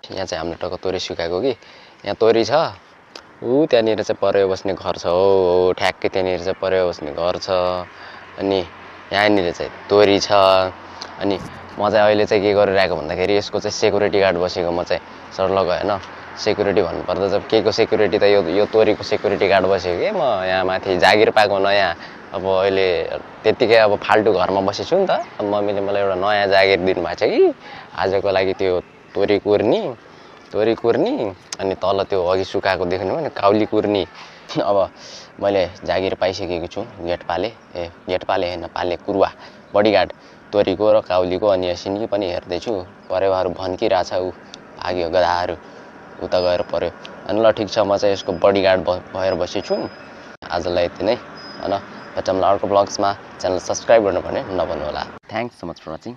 यहाँ चाहिँ हामीले टक्क तोरी सुकाएको कि यहाँ तोरी छ त्यहाँनिर चाहिँ परेवा बस्ने घर छ हो ठ्याक्कै त्यहाँनिर चाहिँ परेवा बस्ने घर छ अनि यहाँनिर चाहिँ तोरी छ अनि म चाहिँ अहिले चाहिँ के गरिरहेको भन्दाखेरि यसको चाहिँ सेक्युरिटी गार्ड बसेको म चाहिँ सर्लग होइन सेक्युरिटी भन्नुपर्दा चाहिँ के को सेक्युरिटी त यो तोरीको सेक्युरिटी गार्ड बसेको कि म यहाँ माथि जागिर पाएको नयाँ अब अहिले त्यत्तिकै अब फाल्टु घरमा बसेछु नि त अब मम्मीले मलाई एउटा नयाँ जागिर दिनुभएको छ कि आजको लागि त्यो तोरी कुर्नी अनि तल त्यो अघि सुकाएको देख्नुभयो नि काउली कुर्नी अब मैले जागिर पाइसकेको छु गेट पाले होइन पाले कुरुवा बडीगार्ड तोरीको र काउलीको अनि सिन्की पनि हेर्दैछु परेवाहरू भन्किरहेछ ऊ भाग्यो गधाहरू उता गएर पर्यो अनि ल ठिक छ म चाहिँ यसको बडीगार्ड भएर बसेछु आजलाई यति नै होइन भेटौँला अर्को ब्लग्समा च्यानल सब्सक्राइब गर्नु भने नभन्नु होला thanks so much for watching